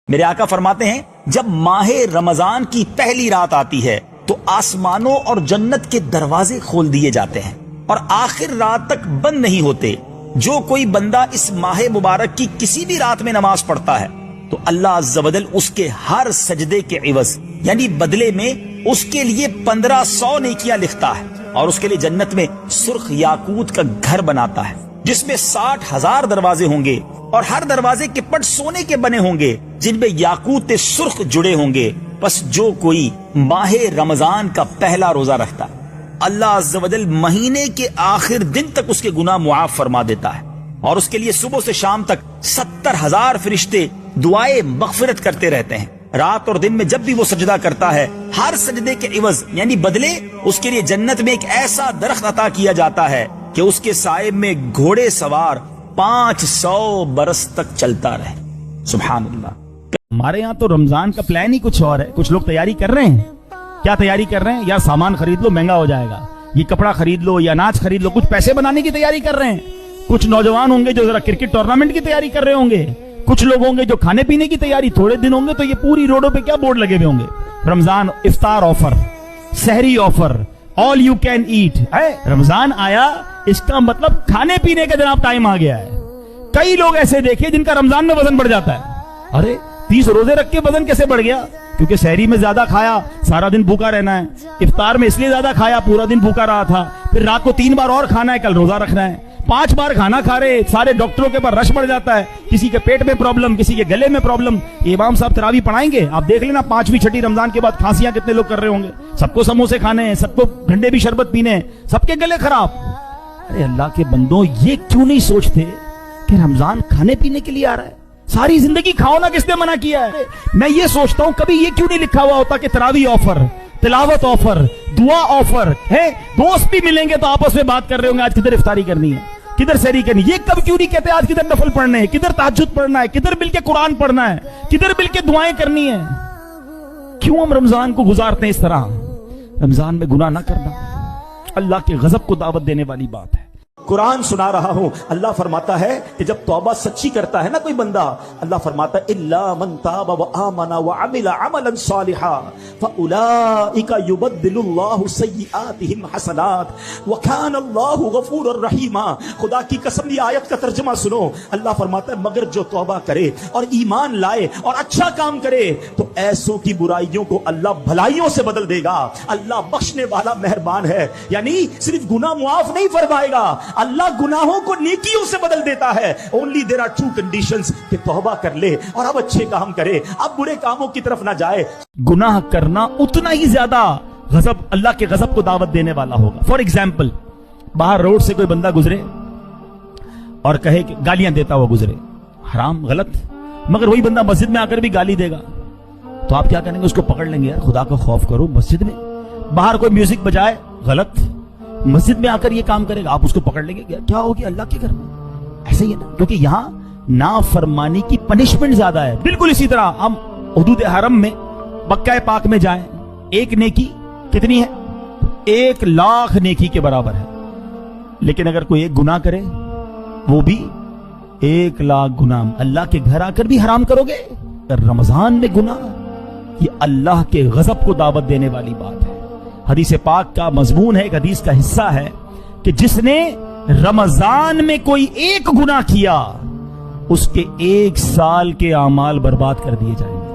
میرے آقا فرماتے ہیں جب ماہ رمضان کی پہلی رات آتی ہے تو آسمانوں اور جنت کے دروازے کھول دیے جاتے ہیں اور آخر رات تک بند نہیں ہوتے۔ جو کوئی بندہ اس ماہ مبارک کی کسی بھی رات میں نماز پڑھتا ہے تو اللہ عز و جل اس کے ہر سجدے کے عوض یعنی بدلے میں اس کے لیے 1500 نیکیاں لکھتا ہے اور اس کے لیے جنت میں سرخ یاقوت کا گھر بناتا ہے جس میں 60,000 دروازے ہوں گے اور ہر دروازے کے پٹ سونے کے بنے ہوں گے جن میں یاقوت سرخ جڑے ہوں گے۔ بس جو کوئی ماہ رمضان کا پہلا روزہ رکھتا ہے اللہ عز و جل مہینے کے آخر دن تک اس کے گناہ معاف فرما دیتا ہے اور اس کے لیے صبح سے شام تک 70,000 فرشتے دعائیں مغفرت کرتے رہتے ہیں۔ رات اور دن میں جب بھی وہ سجدہ کرتا ہے ہر سجدے کے عوض یعنی بدلے اس کے لیے جنت میں ایک ایسا درخت عطا کیا جاتا ہے کہ اس کے سائے میں گھوڑے سوار 500 برس تک چلتا رہے۔ سبحان اللہ۔ ہمارے یہاں تو رمضان کا پلان ہی کچھ اور ہے۔ کچھ لوگ تیاری کر رہے ہیں۔ کیا تیاری کر رہے ہیں؟ یا سامان خرید لو مہنگا ہو جائے گا، یہ کپڑا خرید لو یا اناج خرید لو، کچھ پیسے بنانے کی تیاری کر رہے ہیں۔ کچھ نوجوان ہوں گے جو ذرا کرکٹ ٹورنامنٹ کی تیاری کر رہے ہوں گے، کچھ لوگ ہوں گے جو کھانے پینے کی تیاری، تھوڑے دن ہوں گے تو یہ پوری روڈوں پہ کیا بورڈ لگے ہوئے ہوں گے، رمضان افطار آفر، سحری offer, all you can eat. Ramzan آیا اس کا مطلب کھانے پینے کا جناب ٹائم آ گیا ہے۔ کئی لوگ ایسے دیکھے جن کا رمضان میں وزن بڑھ جاتا ہے۔ ارے 30 روزے رکھ کے وزن کیسے بڑھ گیا؟ کیونکہ سحری میں زیادہ کھایا، سارا دن بھوکا رہنا ہے، افطار میں اس لیے زیادہ کھایا، پورا دن بھوکا رہا تھا، پھر رات کو 3 بار اور کھانا ہے، کل روزہ رکھنا ہے، 5 بار کھانا کھا رہے، سارے ڈاکٹروں کے پاس رش بڑھ جاتا ہے، کسی کے پیٹ میں پرابلم، کسی کے گلے میں پرابلم۔ امام صاحب تراویح پڑھائیں گے، آپ دیکھ لینا 5ویں 6ٹی رمضان کے بعد کھانسیاں کتنے لوگ کر رہے ہوں گے، سب کو سموسے کھانے ہیں، سب کو ٹھنڈے بھی شربت پینے ہیں، سب کے گلے خراب۔ ارے اللہ کے بندوں، یہ کیوں نہیں سوچتے کہ رمضان کھانے پینے کے لیے آ رہا ہے؟ ساری زندگی کھاؤ نا، کس نے منع کیا ہے؟ میں یہ سوچتا ہوں کبھی یہ کیوں نہیں لکھا ہوا ہوتا کہ تراویح آفر، تلاوت آفر، دعا آفر ہے، دوست بھی ملیں گے تو آپس میں بات کر رہے ہوں گے آج کدھر افطاری کرنی ہے، کدھر سحری کرنی ہے۔ یہ کب کیوں نہیں کہتے آج کدھر نفل پڑھنے ہیں، کدھر تہجد پڑھنا ہے، کدھر مل کے قرآن پڑھنا ہے، کدھر مل کے دعائیں کرنی ہے؟ کیوں ہم رمضان کو گزارتے ہیں اس طرح؟ رمضان میں گناہ نہ کرنا اللہ کے غضب کو دعوت دینے والی بات ہے۔ قرآن سنا رہا ہوں، اللہ فرماتا ہے کہ جب توبہ سچی کرتا ہے نا کوئی بندہ، اللہ فرماتا ہے الا من تاب وآمن وعمل عملا صالحا فاولئک یبدل اللہ سیئاتہم حسنات وکان اللہ غفورا رحیما۔ خدا کی قسم یہ آیت کا ترجمہ سنو، اللہ فرماتا ہے مگر جو توبہ کرے اور ایمان لائے اور اچھا کام کرے تو ایسوں کی برائیوں کو اللہ بھلائیوں سے بدل دے گا۔ اللہ بخشنے والا مہربان ہے، یعنی صرف گناہ معاف نہیں فرمائے گا، اللہ گناہوں کو نیکیوں سے بدل دیتا ہے۔ only there are 2 conditions کہ توبہ کر لے اور اب اچھے کام کرے، اب برے کاموں کی طرف نہ جائے۔ گناہ کرنا اتنا ہی زیادہ غضب، اللہ کے غضب کو دعوت دینے والا ہوگا۔ فار ایگزامپل، باہر روڈ سے کوئی بندہ گزرے اور کہے کہ گالیاں دیتا ہوا گزرے، حرام، غلط، مگر وہی بندہ مسجد میں آ کر بھی گالی دے گا تو آپ کیا کریں گے؟ اس کو پکڑ لیں گے، یار خدا کا خوف کرو، مسجد میں باہر کوئی میوزک بجائے، غلط، مسجد میں آ کر یہ کام کرے گا، آپ اس کو پکڑ لیں گے، کیا ہوگی اللہ کے گھر میں؟ ایسے ہی ہے نا، کیونکہ یہاں نافرمانی کی پنشمنٹ زیادہ ہے۔ بالکل اسی طرح ہم حدود حرم میں مکہ پاک میں جائیں، ایک نیکی کتنی ہے؟ 1,00,000 نیکی کے برابر ہے، لیکن اگر کوئی ایک گناہ کرے وہ بھی 1,00,000 گناہ۔ اللہ کے گھر آ کر بھی حرام کرو گے؟ رمضان میں گناہ، یہ اللہ کے غضب کو دعوت دینے والی بات ہے۔ حدیث پاک کا مضمون ہے، ایک حدیث کا حصہ ہے کہ جس نے رمضان میں کوئی ایک گناہ کیا اس کے 1 سال کے اعمال برباد کر دیے جائیں گے۔